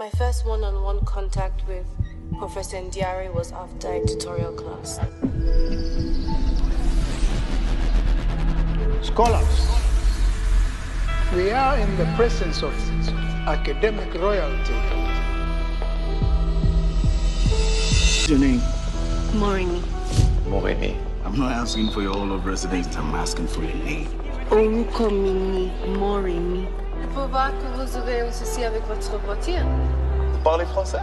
My first one-on-one contact with Professor Ndiare was after a tutorial class. Scholars, we are in the presence of academic royalty. What's your name? Morimi. Moremi. I'm not asking for your all of residence, I'm asking for your name. Orúkọ mi ni Morimi. Faut voir que vous avez un souci avec votre voiture. Vous parlez français?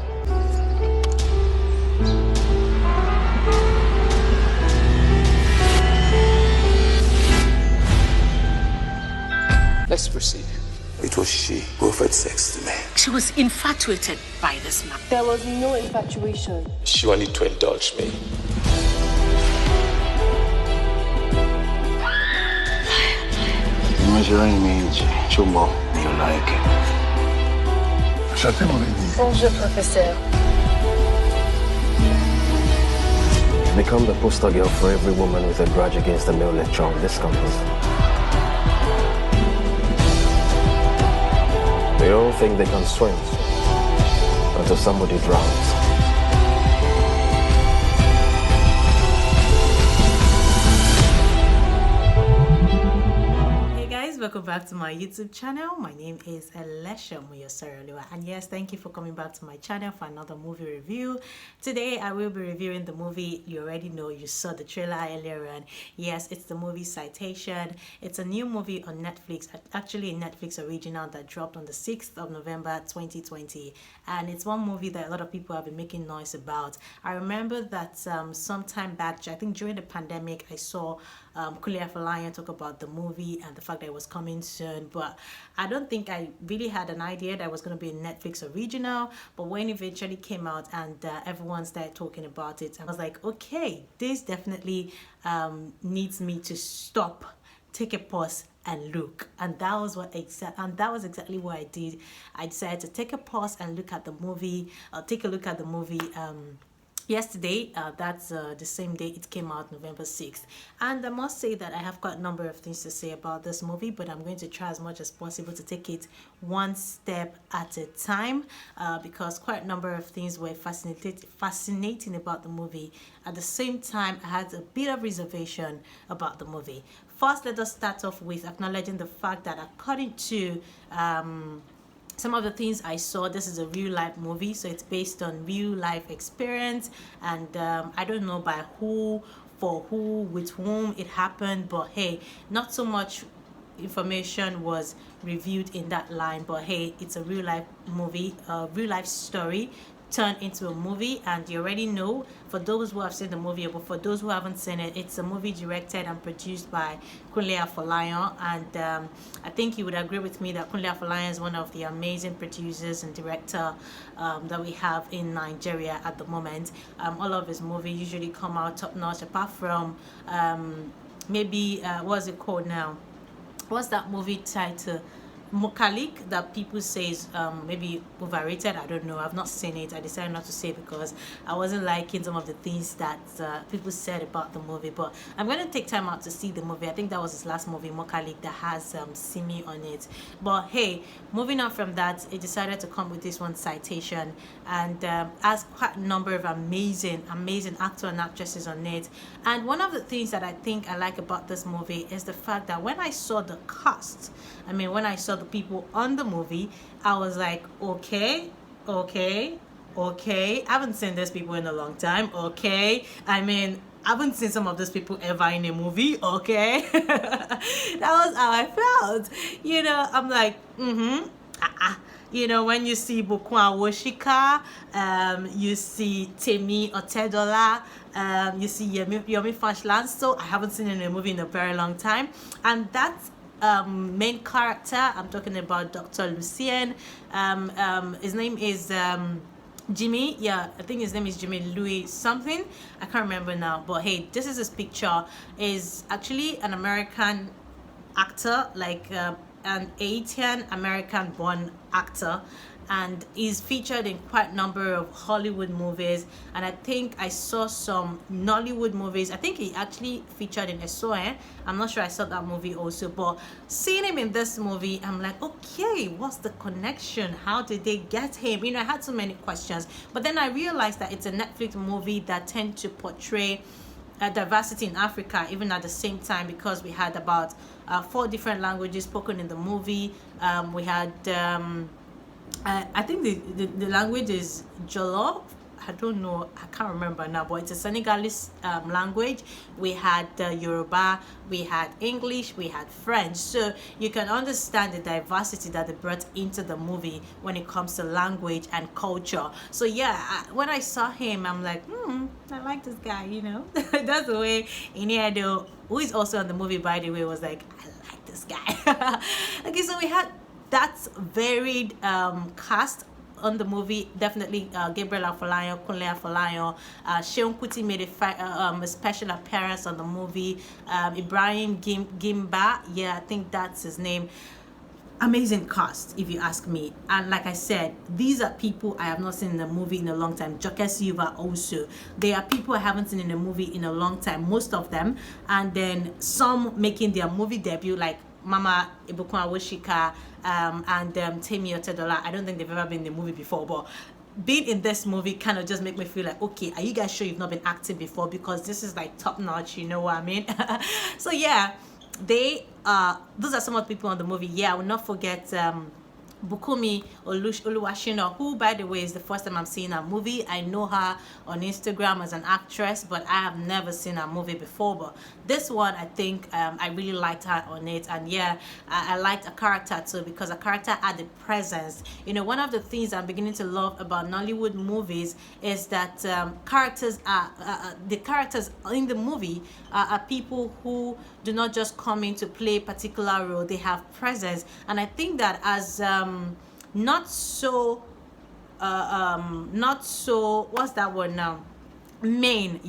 Let's proceed. It was she who offered sex to me. She was infatuated by this man. There was no infatuation. She wanted to indulge me. Measuring age, Chumbo, you like it. Bonjour, professeur. Become the poster girl for every woman with a grudge against the male lecturer on this campus. They all think they can swim until somebody drowns. Welcome back to my YouTube channel. My name is Alesha Muyosaroliwa, and yes, thank you for coming back to my channel for another movie review. Today I will be reviewing the movie you already know. You saw the trailer earlier on. Yes, it's the movie Citation. It's a new movie on Netflix, actually a Netflix original that dropped on the 6th of November 2020, and it's one movie that a lot of people have been making noise about. I remember that some time back, I think during the pandemic, I saw Kunle Afolayan talk about the movie and the fact that it was coming soon, but I don't think I really had an idea that it was going to be a Netflix original. But when it eventually came out and everyone started talking about it, I was like, okay, this definitely needs me to stop, take a pause and look. And that was exactly what I did. I decided to take a pause and look at the movie, take a look at the movie yesterday. That's the same day it came out, November 6th. And I must say that I have quite a number of things to say about this movie, but I'm going to try as much as possible to take it one step at a time, because quite a number of things were fascinating about the movie. At the same time, I had a bit of reservation about the movie. First, let us start off with acknowledging the fact that according to some of the things I saw, this is a real life movie, so it's based on real life experience, and I don't know by who, for who, with whom it happened, but hey, not so much information was reviewed in that line, but hey, it's a real life movie, a real life story turned into a movie. And you already know, for those who have seen the movie, but for those who haven't seen it, it's a movie directed and produced by Kunle Afolayan, and I think you would agree with me that Kunle Afolayan is one of the amazing producers and director that we have in Nigeria at the moment. All of his movies usually come out top notch, apart from maybe what's it called now? What's that movie title? Mokalik, that people say is maybe overrated. I don't know, I've not seen it. I decided not to say it because I wasn't liking some of the things that people said about the movie, but I'm going to take time out to see the movie. I think that was his last movie, Mokalik, that has Simi on it. But hey, moving on from that, he decided to come with this one, Citation, and has quite a number of amazing actors and actresses on it. And one of the things that I think I like about this movie is the fact that when I saw the cast, when I saw the people on the movie, I was like, okay, I haven't seen these people in a long time. I haven't seen some of these people ever in a movie. That was how I felt. I'm like, when you see Ibikun, Awosika, you see Temi, Otedola, you see Yomi Fashlan. So I haven't seen in a movie in a very long time, and that's main character, I'm talking about Dr. Lucien. His name is Jimmy. I think his name is Jimmy Louis something, I can't remember now, but hey, this is his picture. Is actually an American actor, like an Haitian American born actor, and is featured in quite a number of Hollywood movies, and I think I saw some Nollywood movies. I think he actually featured in Esoe. I'm not sure I saw that movie also, but seeing him in this movie, I'm like, okay, what's the connection? How did they get him? You know, I had so many questions, but then I realized that it's a Netflix movie that tend to portray diversity in Africa, even at the same time, because we had about 4 different languages spoken in the movie. We had I think the language is Jollof. I don't know, I can't remember now, but it's a Senegalese language. We had Yoruba, we had English, we had French. So you can understand the diversity that they brought into the movie when it comes to language and culture. So yeah, when I saw him, I'm like, I like this guy, you know. That's the way Iniedo, who is also in the movie, by the way, was like, I like this guy. Okay, so we had that varied cast on the movie. Definitely Gabriel Afolayan, Kunle Afolayan, Seun Kuti made a special appearance on the movie. Ibrahim Gimba, yeah, I think that's his name. Amazing cast, if you ask me. And like I said, these are people I have not seen in a movie in a long time. Joke Silva also. They are people I haven't seen in a movie in a long time, most of them. And then some making their movie debut, like Mama Ibikun Awosika and Temi Otedola. I don't think they've ever been in the movie before, but being in this movie kind of just make me feel like, okay, are you guys sure you've not been acting before? Because this is like top notch, you know what I mean? So yeah, those are some of the people on the movie. Yeah, I will not forget Bukumi Oluwashina, who, by the way, is the first time I'm seeing her movie. I know her on Instagram as an actress, but I have never seen her movie before. But this one, I think I really liked her on it. And yeah, I liked a character too, because a character had the presence. You know, one of the things I'm beginning to love about Nollywood movies is that characters are the characters in the movie are people who do not just come in to play a particular role. They have presence, and I think that as not so what's that word now, main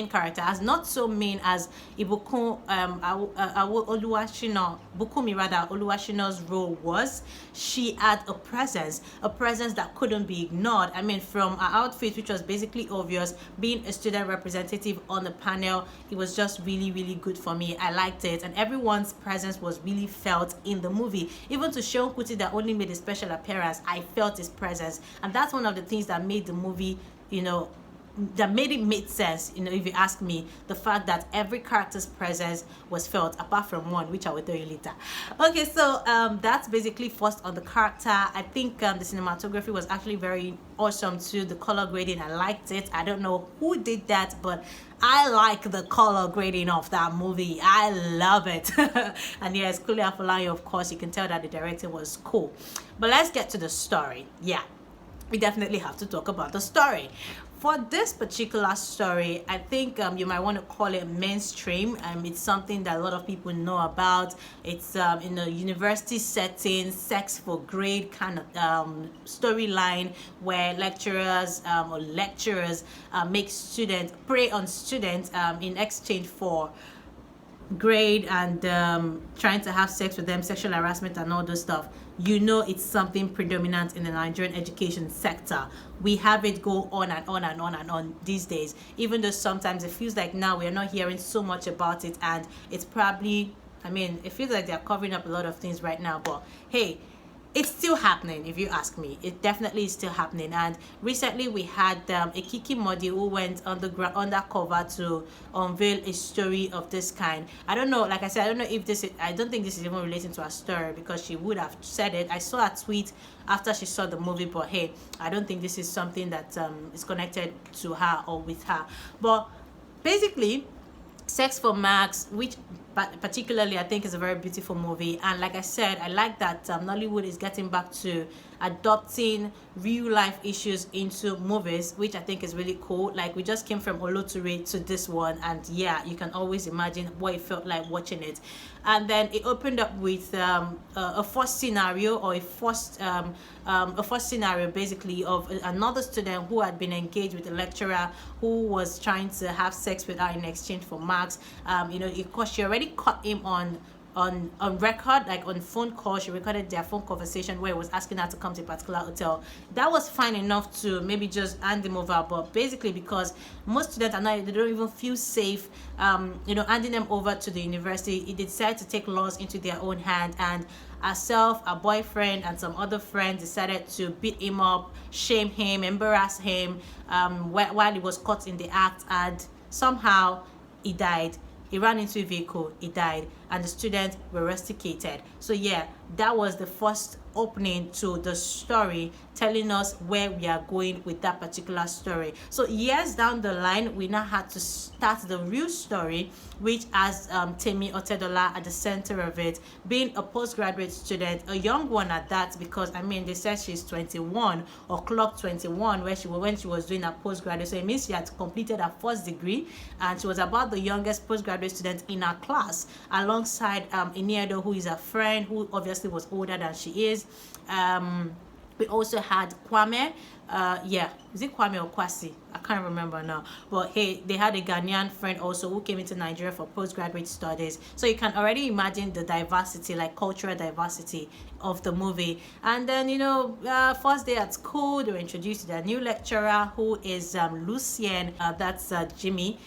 character, as not so main as Ibikun Oluwashina's role was. She had a presence that couldn't be ignored. I mean, from her outfit, which was basically obvious, being a student representative on the panel, it was just really, really good for me. I liked it, and everyone's presence was really felt in the movie. Even to Seun Kuti, that only made a special appearance, I felt his presence, and that's one of the things that made the movie, you know, that made it make sense, you know, if you ask me. The fact that every character's presence was felt, apart from one, which I will tell you later. Okay, so that's basically first on the character. I think the cinematography was actually very awesome too. The color grading, I liked it. I don't know who did that, but I like the color grading of that movie. I love it. And yes, Kunle Afolayan, of course, you can tell that the directing was cool. But let's get to the story. Yeah, we definitely have to talk about the story. For this particular story, I think you might want to call it mainstream. It's something that a lot of people know about. It's in a university setting, sex for grade kind of storyline, where lecturers make students prey on students in exchange for grade and trying to have sex with them, sexual harassment and all those stuff. You know, it's something predominant in the Nigerian education sector. We have it go on and on and on and on these days, even though sometimes it feels like now we are not hearing so much about it, and it's probably, I mean, it feels like they're covering up a lot of things right now, but hey, it's still happening. If you ask me, it definitely is still happening. And recently we had a Kiki Modi who went undercover to unveil a story of this kind. I don't know, like I said, I don't know if this is, I don't think this is even relating to her story, because she would have said it. I saw a tweet after she saw the movie, but hey, I don't think this is something that is connected to her or with her. But basically, Sex for Max, which particularly I think is a very beautiful movie, and like I said, I like that Nollywood is getting back to adopting real life issues into movies, which I think is really cool. Like, we just came from Oloture to this one, and yeah, you can always imagine what it felt like watching it. And then it opened up with a first scenario, or a first scenario basically of another student who had been engaged with a lecturer who was trying to have sex with her in exchange for marks. You know, of course, she already caught him on on record, like on phone call. She recorded their phone conversation where it was asking her to come to a particular hotel. That was fine enough to maybe just hand them over, but basically because most students are not, they don't even feel safe handing them over to the university, they decided to take laws into their own hand, and herself, her boyfriend, and some other friends decided to beat him up, shame him, embarrass him while he was caught in the act, and somehow he died. He ran into a vehicle, he died, and the students were rusticated. So yeah, that was the first opening to the story, telling us where we are going with that particular story. So years down the line, we now had to start the real story, which has Temi Otedola at the center of it, being a postgraduate student, a young one at that, because I mean they said she's 21 or clocked 21 when she was doing her postgraduate. So it means she had completed her first degree, and she was about the youngest postgraduate student in her class, alongside Iniedo, who is a friend who obviously was older than she is. We also had Kwame. Is it Kwame or Kwasi? I can't remember now. But hey, they had a Ghanaian friend also who came into Nigeria for postgraduate studies. So you can already imagine the diversity, like cultural diversity of the movie. And then, first day at school, they were introduced to their new lecturer, who is Lucien. That's Jimmy,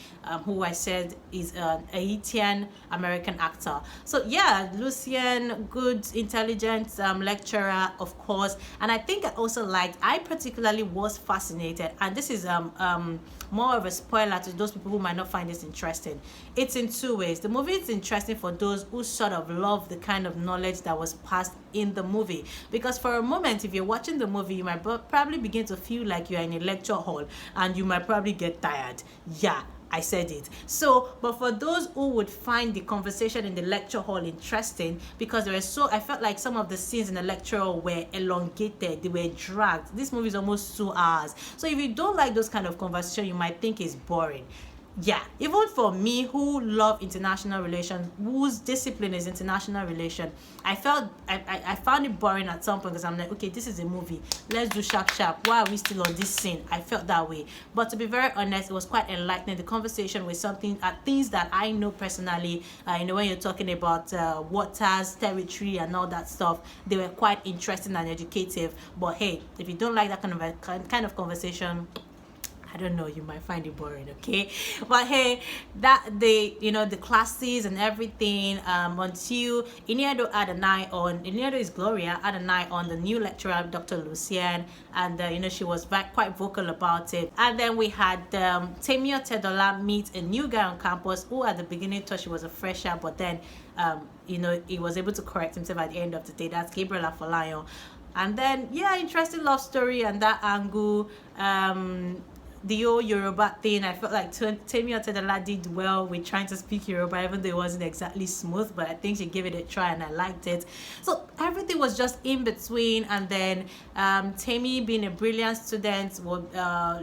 who I said is an Haitian American actor. So yeah, Lucien, good, intelligent lecturer, of course. And I think I particularly was fascinated, and this is more of a spoiler to those people who might not find this interesting. It's in two ways. The movie is interesting for those who sort of love the kind of knowledge that was passed in the movie, because for a moment, if you're watching the movie, you might probably begin to feel like you're in a lecture hall, and you might probably get tired. Yeah, I said it. So, but for those who would find the conversation in the lecture hall interesting, because I felt like some of the scenes in the lecture hall were elongated, they were dragged. This movie is almost 2 hours. So if you don't like those kind of conversation, you might think it's boring. Yeah, even for me, who love international relations, whose discipline is international relations, I found it boring at some point, because I'm like, okay, this is a movie, let's do sharp. Why are we still on this scene? I felt that way. But to be very honest, it was quite enlightening. The conversation was things that I know personally. When you're talking about waters, territory, and all that stuff, they were quite interesting and educative. But hey, if you don't like that kind of conversation, I don't know, you might find it boring, okay? But hey, the classes and everything, until Iniedo is Gloria, had an eye on the new lecturer, Dr. Lucien, and she was quite vocal about it. And then we had Temi Otedola meet a new guy on campus who at the beginning thought she was a fresher, but then he was able to correct himself at the end of the day. That's Gabriel Afolayan. And then interesting love story and that angle. The whole Yoruba thing, I felt like Temi Otedola did well with trying to speak Yoruba, even though it wasn't exactly smooth, but I think she gave it a try and I liked it. So everything was just in between. And then Temi, being a brilliant student,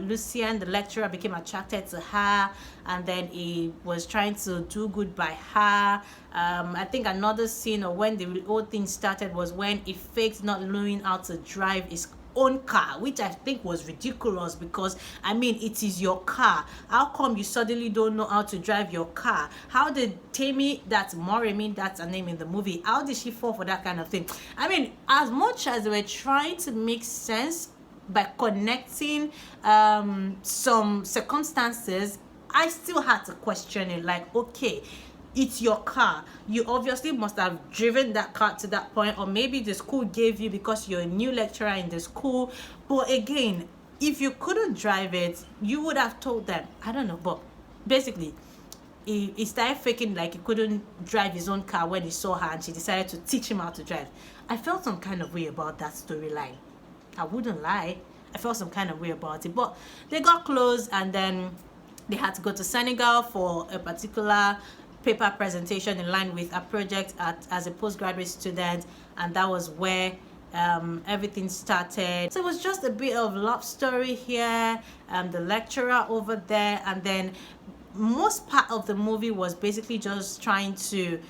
Lucien, the lecturer, became attracted to her, and then he was trying to do good by her. I think another scene, or when the whole thing started, was when he faked not knowing how to drive his own car, which I think was ridiculous, because I mean, it is your car. How come you suddenly don't know how to drive your car? How did Temi, that's Moremi, that's her name in the movie, how did she fall for that kind of thing? I mean, as much as they were trying to make sense by connecting some circumstances, I still had to question it. Like, okay, it's your car. You obviously must have driven that car to that point, or maybe the school gave you because you're a new lecturer in the school. But again, if you couldn't drive it, you would have told them. I don't know, but basically, he started faking like he couldn't drive his own car when he saw her, and she decided to teach him how to drive. I felt some kind of way about that storyline. I wouldn't lie. I felt some kind of way about it. But they got close, and then they had to go to Senegal for a particular paper presentation in line with a project as a postgraduate student, and that was where everything started. So it was just a bit of love story here, the lecturer over there, and then most part of the movie was basically just trying to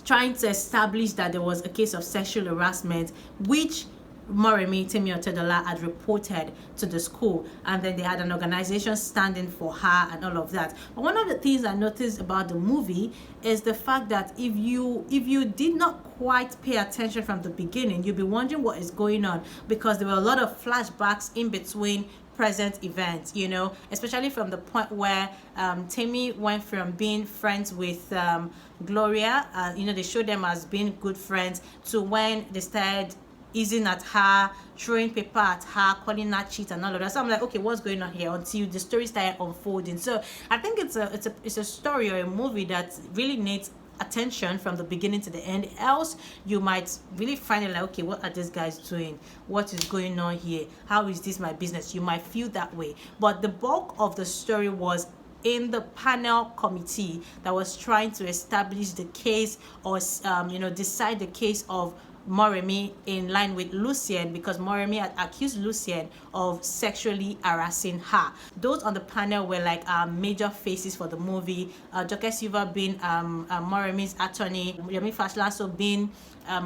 trying to establish that there was a case of sexual harassment, which Moremi, Temi Otedola, had reported to the school, and then they had an organization standing for her and all of that. But one of the things I noticed about the movie is the fact that if you did not quite pay attention from the beginning, you'll be wondering what is going on, because there were a lot of flashbacks in between present events, you know, especially from the point where Temi went from being friends with Gloria, you know, they showed them as being good friends, to when they started easing at her, throwing paper at her, calling her cheat and all of that. So I'm like, okay, what's going on here, until the story started unfolding. So I think it's a story or a movie that really needs attention from the beginning to the end, else you might really find it like, okay, what are these guys doing, what is going on here, how is this my business? You might feel that way. But the bulk of the story was in the panel committee that was trying to establish the case, or you know, decide the case of Moremi in line with Lucien, because Moremi had accused Lucien of sexually harassing her. Those on the panel were like major faces for the movie. Joke Silva being Moremi's attorney, Yomi Fashlanso being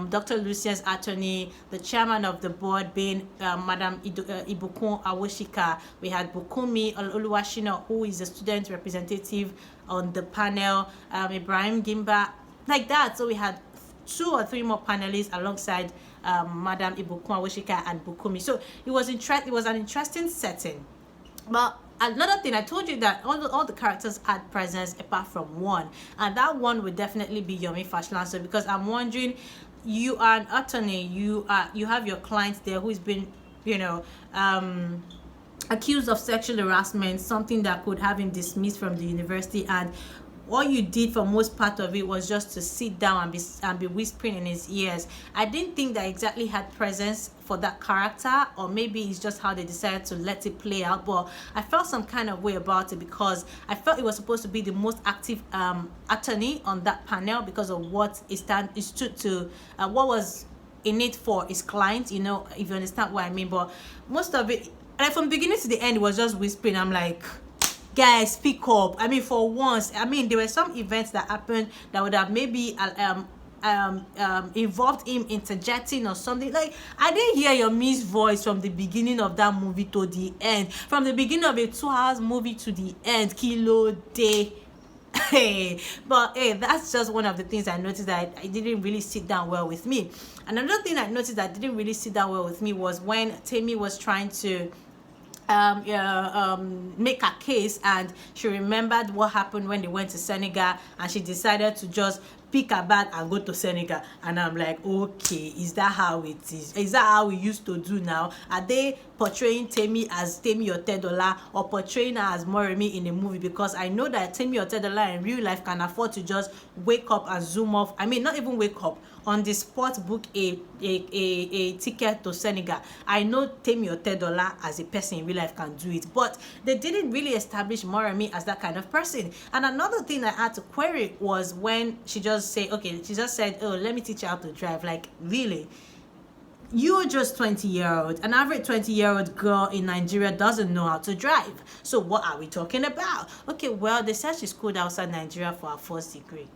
Dr. Lucien's attorney, the chairman of the board being Madam Ibikun Awosika. We had Bukumi Oluwashina, who is a student representative on the panel, Ibrahim Gimba, like that. So we had 2 or 3 more panelists alongside Madam Ibikun Awosika and Bukumi. So it was an interesting setting. But another thing, I told you that all the characters had presence apart from one, and that one would definitely be Yomi Fashlanso, because I'm wondering, you are an attorney, you have your client there who's been, you know, accused of sexual harassment, something that could have him dismissed from the university, and all you did for most part of it was just to sit down and be whispering in his ears. I didn't think that exactly had presence for that character, or maybe it's just how they decided to let it play out. But I felt some kind of way about it, because I felt it was supposed to be the most active attorney on that panel, because of what it stood to, what was in it for his clients, you know, if you understand what I mean. But most of it, like from beginning to the end, it was just whispering. I'm like, guys, speak up. I mean, for once, I mean, there were some events that happened that would have maybe involved him interjecting or something. Like, I didn't hear your Miss voice from the beginning of that movie to the end, from the beginning of a 2-hour movie to the end. Kilo day. Hey, but hey, that's just one of the things I noticed that I didn't really sit down well with me. Another thing I noticed that didn't really sit down well with me was when Temi was trying to make a case, and she remembered what happened when they went to Senegal, and she decided to just pick a bag and go to Senegal. And I'm like, okay, is that how it is? Is that how we used to do now? Are they portraying Temi as Temi Otedola, or portraying her as Moremi in a movie? Because I know that Temi Otedola in real life can afford to just wake up and zoom off. I mean, not even wake up, on the spot book a ticket to Senegal. I know Temi Otedola as a person in real life can do it, but they didn't really establish Moremi as that kind of person. And another thing I had to query was when she just said, oh, let me teach you how to drive. Like, really? You're just 20-year-old. An average 20-year-old girl in Nigeria doesn't know how to drive. So what are we talking about? Okay, well, they said she schooled outside Nigeria for her first degree.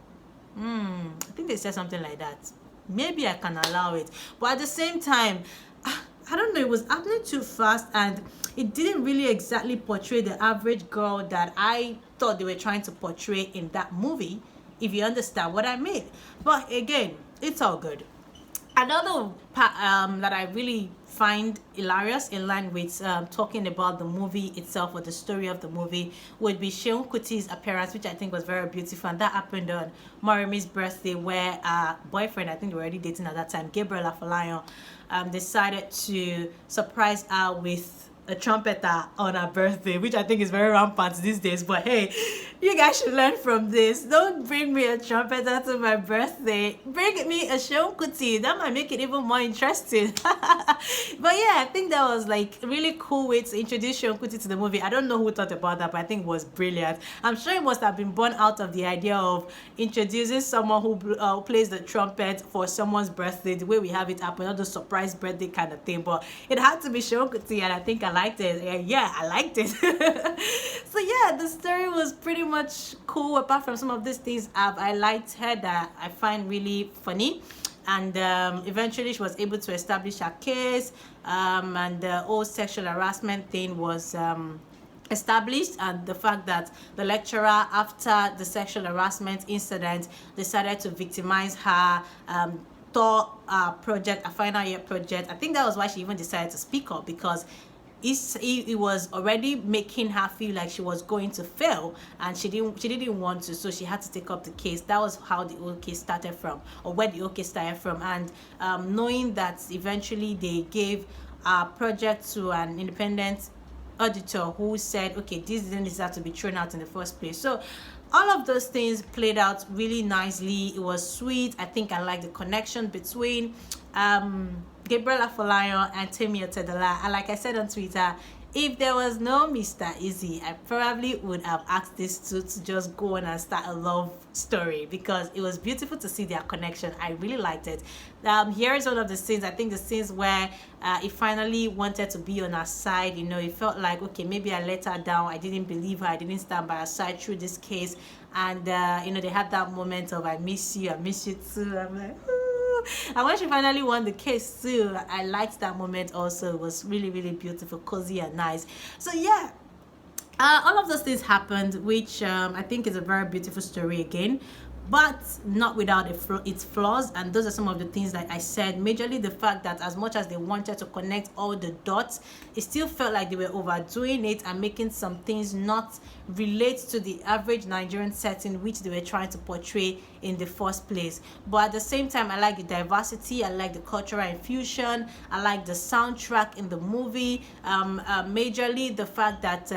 I think they said something like that. Maybe I can allow it. But at the same time, I don't know, it was happening too fast, and it didn't really exactly portray the average girl that I thought they were trying to portray in that movie, if you understand what I mean. But again, it's all good. Another part that I really find hilarious, in line with talking about the movie itself or the story of the movie, would be Seun Kuti's appearance, which I think was very beautiful. And that happened on Moremi's birthday, where boyfriend, I think they were already dating at that time, Gabriel Afolayan, decided to surprise her with a trumpeter on her birthday, which I think is very rampant these days. But hey, you guys should learn from this. Don't bring me a trumpeter to my birthday. Bring me a Seun Kuti. That might make it even more interesting. But yeah, I think that was like really cool way to introduce Seun Kuti to the movie. I don't know who thought about that, but I think it was brilliant. I'm sure it must have been born out of the idea of introducing someone who plays the trumpet for someone's birthday, the way we have it happen, not the surprise birthday kind of thing. But it had to be Seun Kuti, and I think I liked it. Yeah, I liked it. So yeah, the story was pretty much cool, apart from some of these things I liked her that I find really funny. and eventually she was able to establish her case, and the whole sexual harassment thing was established, and the fact that the lecturer, after the sexual harassment incident, decided to victimize her, tore a project, a final year project. I think that was why she even decided to speak up, because it was already making her feel like she was going to fail, and she didn't want to, so she had to take up the case. That was how the whole case started from, or where the whole case started from. And knowing that eventually they gave a project to an independent auditor who said, okay, this didn't deserve to be thrown out in the first place. So all of those things played out really nicely. It was sweet. I think I like the connection between Gabriel Afolayan and Temi Otedola. And like I said on Twitter, if there was no Mr. Easy, I probably would have asked these two to just go on and start a love story, because it was beautiful to see their connection. I really liked it. Here is one of the scenes, I think the scenes where he finally wanted to be on her side. You know, it felt like, okay, maybe I let her down. I didn't believe her. I didn't stand by her side through this case. And, you know, they had that moment of, I miss you too. I'm like, ooh. And when she finally won the case too, I liked that moment also. It was really, really beautiful, cozy and nice. So yeah, all of those things happened, which I think is a very beautiful story again, but not without its flaws. And those are some of the things that I said. Majorly the fact that as much as they wanted to connect all the dots, it still felt like they were overdoing it and making some things not relate to the average Nigerian setting which they were trying to portray in the first place. But at the same time, I like the diversity, I like the cultural infusion, I like the soundtrack in the movie. Majorly the fact that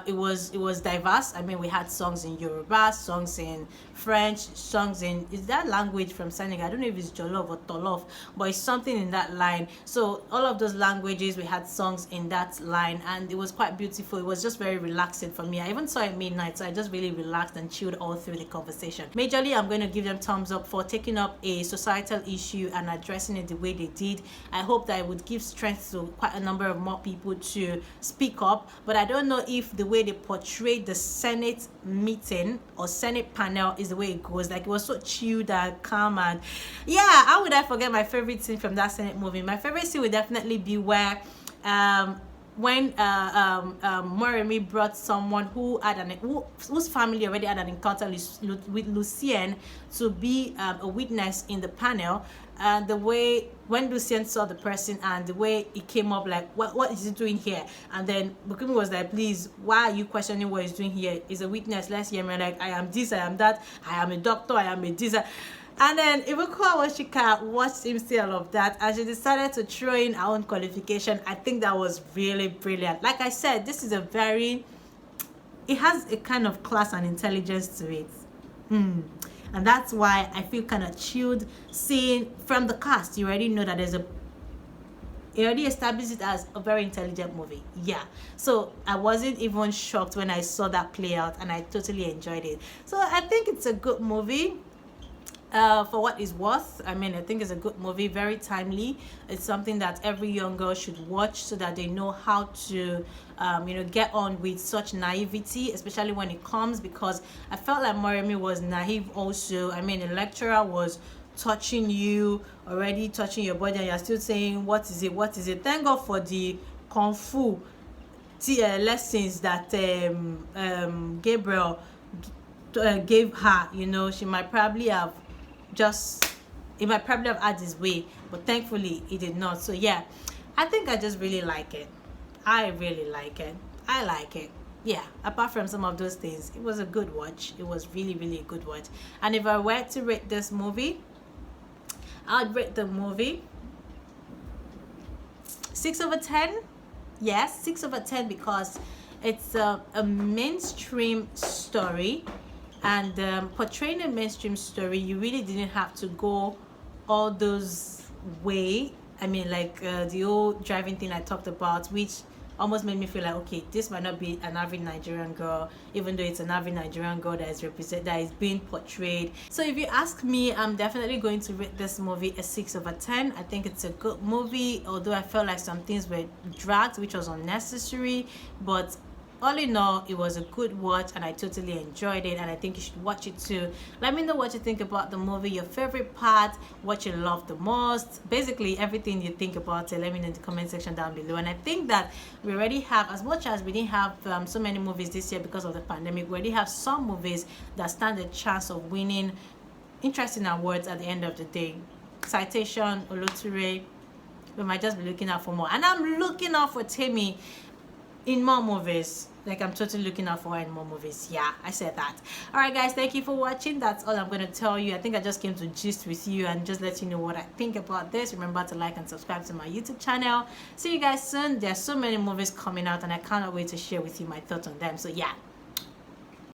it was diverse. I mean, we had songs in Yoruba, songs in French, songs in, is that language from Senegal? I don't know if it's Jollof or Tolof, but it's something in that line. So all of those languages, we had songs in that line, and it was quite beautiful. It was just very relaxing for me. I even saw it midnight, so I just really relaxed and chilled all through the conversation. Majorly, I'm going to give them thumbs up for taking up a societal issue and addressing it the way they did. I hope that it would give strength to quite a number of more people to speak up, but I don't know if the way they portrayed the Senate meeting or Senate panel is the way it goes. Like, it was so chilled and calm, and yeah, how would I forget my favorite scene from that Senate movie? My favorite scene would definitely be where when Moremi brought someone whose family already had an encounter with Lucien to be a witness in the panel. And the way when Lucien saw the person and the way he came up, like, what is he doing here? And then Ibikun was like, please, why are you questioning what he's doing here? He's a witness, let's hear me. Like, I am this, I am that, I am a doctor, I am a this. And then Ibikun Awosika watched him say all of that, and she decided to throw in her own qualification. I think that was really brilliant. Like I said, this is it has a kind of class and intelligence to it. And that's why I feel kind of chilled seeing from the cast. You already know that it already established it as a very intelligent movie. Yeah, so I wasn't even shocked when I saw that play out, and I totally enjoyed it. So I think it's a good movie. For what it's worth, I mean, I think it's a good movie, very timely. It's something that every young girl should watch so that they know how to get on with such naivety, especially when it comes, because I felt like Moremi was naive also. I mean, the lecturer was touching you, already touching your body, and you're still saying, what is it? Thank God for the Kung Fu lessons that Gabriel gave her. You know, it might probably have had his way, but thankfully it did not. So yeah, I think I just really like it. I really like it. I like it. Yeah, apart from some of those things, it was a good watch. It was really, really a good watch. And if I were to rate this movie, I'd rate the movie 6/10. Yes, 6/10, because it's a mainstream story. And portraying a mainstream story, you really didn't have to go all those way. I mean, like the old driving thing I talked about, which almost made me feel like, okay, this might not be an average Nigerian girl, even though it's an average Nigerian girl that is being portrayed. So if you ask me, I'm definitely going to rate this movie a 6/10. I think it's a good movie, although I felt like some things were dragged, which was unnecessary, but all in all, it was a good watch and I totally enjoyed it, and I think you should watch it too. Let me know what you think about the movie, your favorite part, what you love the most, basically everything you think about it. Let me know in the comment section down below. And I think that we already have, as much as we didn't have so many movies this year because of the pandemic, we already have some movies that stand a chance of winning interesting awards at the end of the day. Citation, Oloture, we might just be looking out for more, and I'm looking out for Temi in more movies. Like, I'm totally looking out for her in more movies. Yeah, I said that. All right, guys, thank you for watching. That's all I'm going to tell you. I think I just came to gist with you and just let you know what I think about this. Remember to like and subscribe to my YouTube channel. See you guys soon. There's so many movies coming out and I cannot wait to share with you my thoughts on them. So yeah,